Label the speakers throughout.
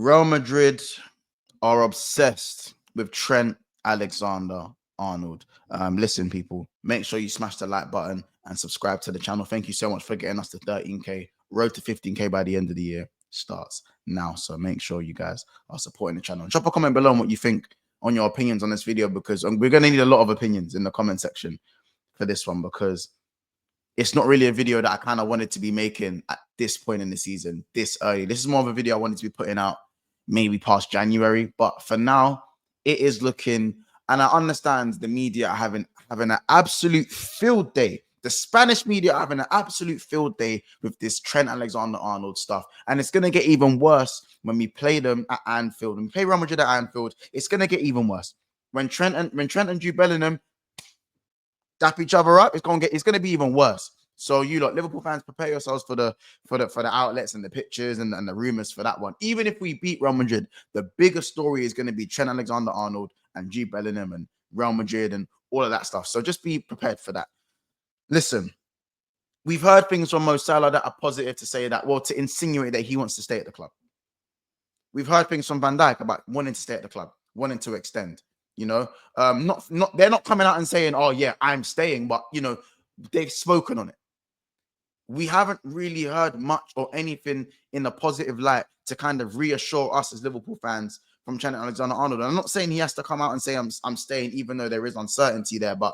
Speaker 1: Real Madrid are obsessed with Trent Alexander-Arnold. Listen, people, make sure you smash the like button and subscribe to the channel. Thank you so much for getting us to 13K. Road to 15K by the end of the year starts now. So make sure you guys are supporting the channel. Drop a comment below on what you think on your opinions on this video, because we're going to need a lot of opinions in the comment section for this one, because it's not really a video that I kind of wanted to be making at this point in the season, this early. This is more of a video I wanted to be putting out maybe past January. But for now, it is looking, and I understand the media are having an absolute field day. The Spanish media are having an absolute field day with this Trent Alexander-Arnold stuff. And it's going to get even worse when we play them at Anfield. When we play Real Madrid at Anfield, it's going to get even worse. When Trent and Jude Bellingham dap each other up, it's going to be even worse. So you lot, Liverpool fans, prepare yourselves for the outlets and the pictures and the rumors for that one. Even if we beat Real Madrid, the bigger story is going to be Trent Alexander-Arnold and Jude Bellingham and Real Madrid and all of that stuff. So just be prepared for that. Listen, we've heard things from Mo Salah that are positive to say that, well, to insinuate that he wants to stay at the club. We've heard things from Van Dijk about wanting to stay at the club, wanting to extend. You know, they're not coming out and saying, "Oh yeah, I'm staying," but you know, they've spoken on it. We haven't really heard much or anything in a positive light to kind of reassure us as Liverpool fans from Trent Alexander-Arnold. And I'm not saying he has to come out and say I'm staying, even though there is uncertainty there. But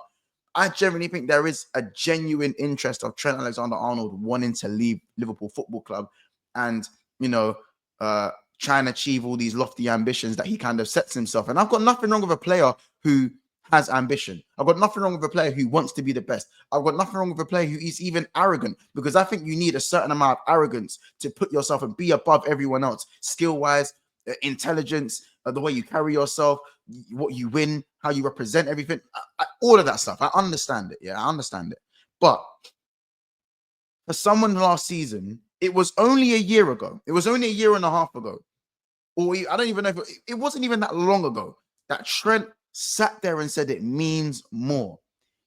Speaker 1: I generally think there is a genuine interest of Trent Alexander-Arnold wanting to leave Liverpool Football Club and, you know, try and achieve all these lofty ambitions that he kind of sets himself. And I've got nothing wrong with a player who has ambition. I've got nothing wrong with a player who wants to be the best. I've got nothing wrong with a player who is even arrogant, because I think you need a certain amount of arrogance to put yourself and be above everyone else, skill-wise, intelligence, the way you carry yourself, what you win, how you represent everything, all of that stuff. I understand it. Yeah, I understand it. But for someone last season, it was only a year ago. It was only a year and a half ago. Or I don't even know if it wasn't even that long ago that Trent sat there and said it means more.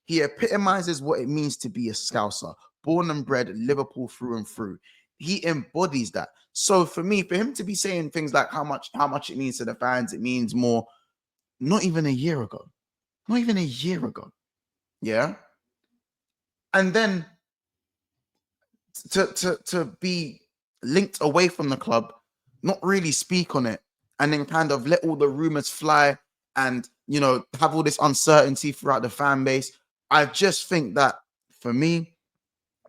Speaker 1: He epitomizes what it means to be a Scouser, born and bred Liverpool through and through. He embodies that. So for me, for him to be saying things like how much it means to the fans, it means more, not even a year ago. Not even a year ago. Yeah. And then to be linked away from the club, not really speak on it, and then kind of let all the rumors fly and, you know, have all this uncertainty throughout the fan base. I just think that for me,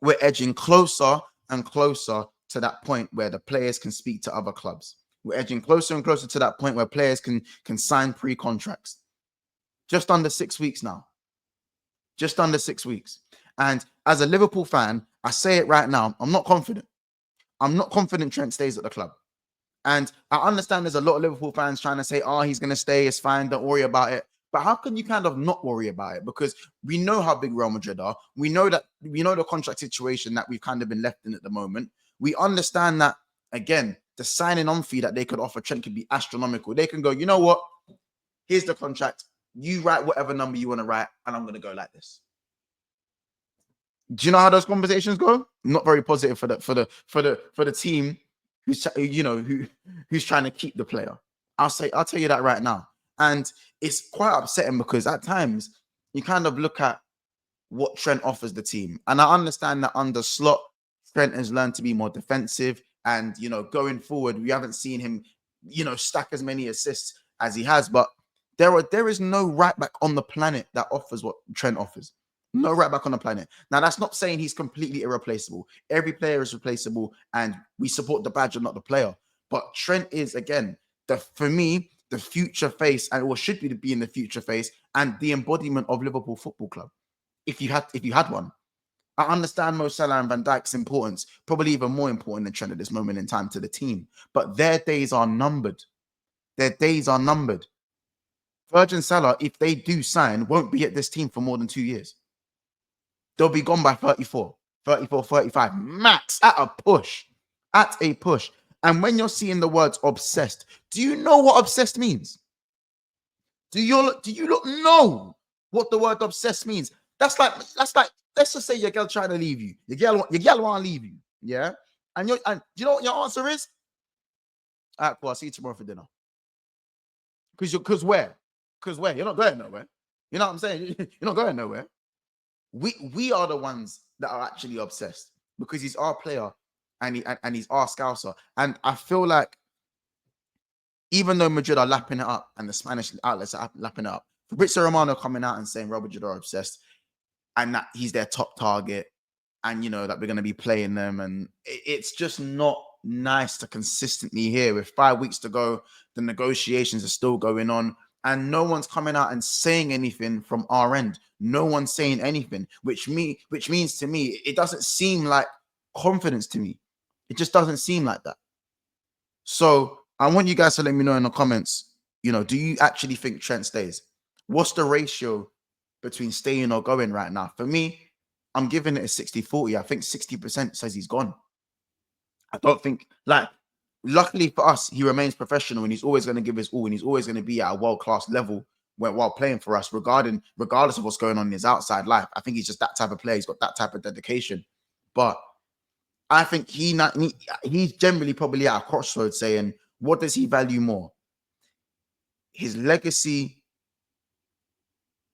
Speaker 1: we're edging closer and closer to that point where the players can speak to other clubs. We're edging closer and closer to that point where players can sign pre-contracts. Just under 6 weeks now. Just under 6 weeks. And as a Liverpool fan, I say it right now, I'm not confident. I'm not confident Trent stays at the club. And I understand there's a lot of Liverpool fans trying to say, oh, he's going to stay, it's fine, don't worry about it. But how can you kind of not worry about it? Because we know how big Real Madrid are. We know the contract situation that we've kind of been left in at the moment. We understand that, again, the signing on fee that they could offer Trent could be astronomical. They can go, you know what? Here's the contract. You write whatever number you want to write, and I'm going to go like this. Do you know how those conversations go? Not very positive for the team who's, you know, who's trying to keep the player. I'll tell you that right now. And it's quite upsetting because at times you kind of look at what Trent offers the team. And I understand that under Slot, Trent has learned to be more defensive. And, you know, going forward, we haven't seen him, you know, stack as many assists as he has. But there is no right back on the planet that offers what Trent offers. No right back on the planet. Now, that's not saying he's completely irreplaceable. Every player is replaceable, and we support the badge and not the player. But Trent is, again, for me, the future face, and or should be in the future face, and the embodiment of Liverpool Football Club. If you had one, I understand Mo Salah and Van Dijk's importance, probably even more important than Trent at this moment in time to the team. But their days are numbered. Their days are numbered. Virgin Salah, if they do sign, won't be at this team for more than 2 years. They'll be gone by 34, 35, max, at a push. At a push. And when you're seeing the words obsessed, do you know what obsessed means? Do you look know what the word obsessed means? That's like, let's just say your girl trying to leave you. Your girl want to leave you. Yeah. And you know what your answer is? All right, cool. I'll see you tomorrow for dinner. Because where? Because where? You're not going nowhere. You know what I'm saying? You're not going nowhere. We are the ones that are actually obsessed because he's our player and he's our scouser. And I feel like even though Madrid are lapping it up and the Spanish outlets are lapping it up, Fabrizio Romano coming out and saying Real Madrid are obsessed and that he's their top target and, you know, that we're going to be playing them. And it's just not nice to consistently hear with 5 weeks to go, the negotiations are still going on and no one's coming out and saying anything from our end. No one's saying anything, which means to me, it doesn't seem like confidence to me. It just doesn't seem like that. So I want you guys to let me know in the comments, you know, do you actually think Trent stays? What's the ratio between staying or going right now? For me, I'm giving it a 60-40. I think 60% says he's gone. I don't think, like, luckily for us, he remains professional and he's always going to give his all and he's always going to be at a world-class level while playing for us, regardless of what's going on in his outside life. I think he's just that type of player. He's got that type of dedication. But I think he's generally probably at a crossroads saying, what does he value more? His legacy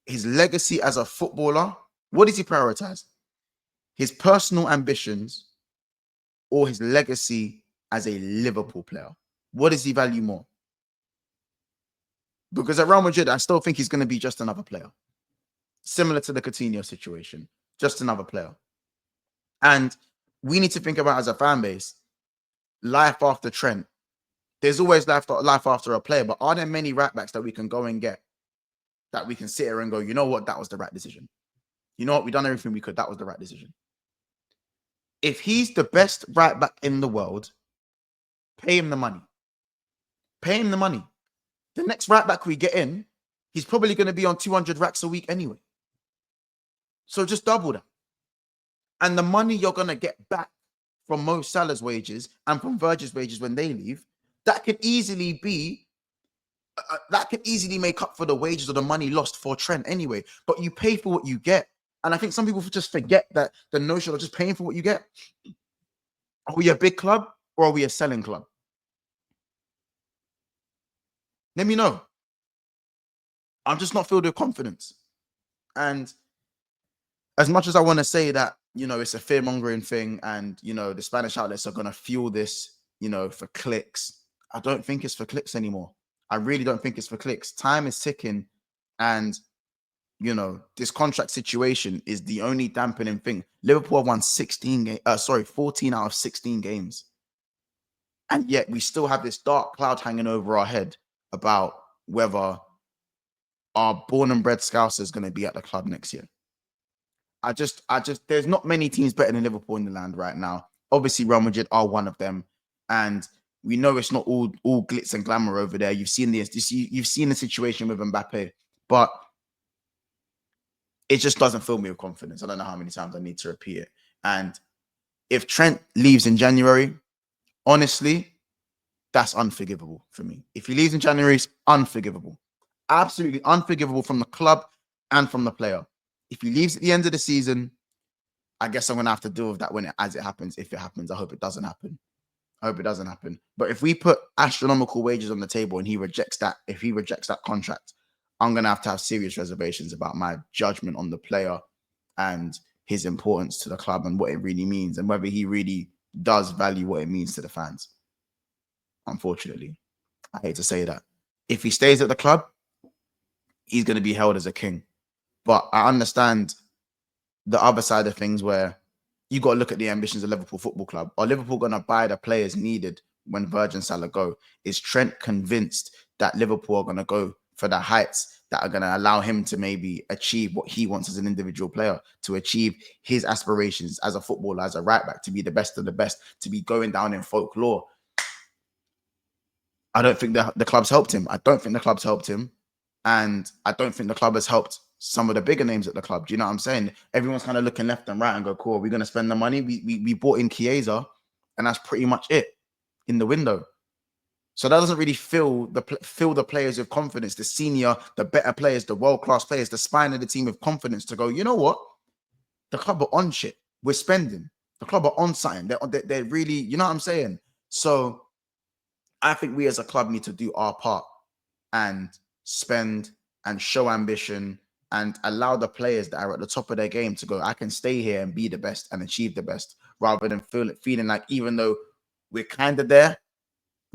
Speaker 1: as a footballer. What does he prioritize? His personal ambitions or his legacy as a Liverpool player? What does he value more? Because at Real Madrid, I still think he's going to be just another player. Similar to the Coutinho situation, just another player. And we need to think about, as a fan base, life after Trent. There's always life after a player, but are there many right backs that we can go and get that we can sit here and go, you know what, that was the right decision? You know what, we've done everything we could. That was the right decision. If he's the best right back in the world, pay him the money. Pay him the money. The next right back we get in, he's probably going to be on 200 racks a week anyway. So just double that. And the money you're going to get back from Mo Salah's wages and from Virgil's wages when they leave, that could easily be, that could easily make up for the wages or the money lost for Trent anyway. But you pay for what you get. And I think some people just forget that the notion of just paying for what you get. Are we a big club or are we a selling club? Let me know. I'm just not filled with confidence. And as much as I want to say that, you know, it's a fear-mongering thing and, you know, the Spanish outlets are going to fuel this, you know, for clicks, I don't think it's for clicks anymore. I really don't think it's for clicks. Time is ticking and, you know, this contract situation is the only dampening thing. Liverpool have won 14 out of 16 games. And yet we still have this dark cloud hanging over our head about whether our born and bred Scouser is going to be at the club next year. I just, there's not many teams better than Liverpool in the land right now. Obviously, Real Madrid are one of them. And we know it's not all glitz and glamour over there. You've seen you've seen the situation with Mbappe, but it just doesn't fill me with confidence. I don't know how many times I need to repeat it. And if Trent leaves in January, honestly, that's unforgivable for me. If he leaves in January, it's unforgivable. Absolutely unforgivable from the club and from the player. If he leaves at the end of the season, I guess I'm going to have to deal with that as it happens. If it happens, I hope it doesn't happen. I hope it doesn't happen. But if we put astronomical wages on the table and he rejects that, if he rejects that contract, I'm going to have serious reservations about my judgment on the player and his importance to the club and what it really means and whether he really does value what it means to the fans. Unfortunately, I hate to say that. If he stays at the club, he's going to be held as a king. But I understand the other side of things where you got to look at the ambitions of Liverpool Football Club. Are Liverpool going to buy the players needed when Virgil and Salah go? Is Trent convinced that Liverpool are going to go for the heights that are going to allow him to maybe achieve what he wants as an individual player, to achieve his aspirations as a footballer, as a right back, to be the best of the best, to be going down in folklore? I don't think the club's helped him. I don't think the club's helped him. And I don't think the club has helped some of the bigger names at the club. Do you know what I'm saying? Everyone's kind of looking left and right and go, cool, are we going to spend the money? We bought in Chiesa, and that's pretty much it in the window. So that doesn't really fill the players with confidence, the senior, the better players, the world-class players, the spine of the team with confidence to go, you know what? The club are on shit. We're spending. The club are on something. They're really, you know what I'm saying? So I think we as a club need to do our part and spend and show ambition and allow the players that are at the top of their game to go, I can stay here and be the best and achieve the best, rather than feeling like, even though we're kind of there,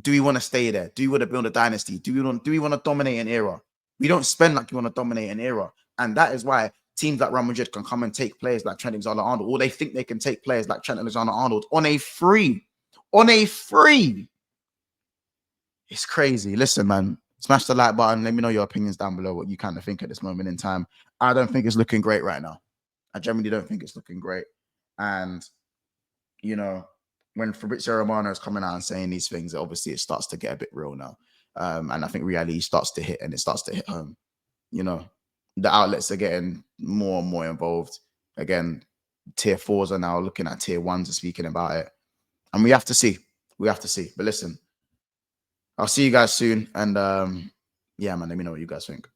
Speaker 1: do we want to stay there? Do we want to build a dynasty? Do we want to dominate an era? We don't spend like you want to dominate an era. And that is why teams like Real Madrid can come and take players like Trent Alexander-Arnold, or they think they can take players like Trent Alexander-Arnold on a free. On a free. It's crazy. Listen, man, smash the like button. Let me know your opinions down below, what you kind of think at this moment in time. I don't think it's looking great right now. I generally don't think it's looking great. And, you know, when Fabrizio Romano is coming out and saying these things, obviously it starts to get a bit real now. And I think reality starts to hit, and it starts to hit home. You know, the outlets are getting more and more involved. Again, tier 4s are now looking at tier 1s and speaking about it. And we have to see. We have to see. But listen, I'll see you guys soon. And yeah, man, let me know what you guys think.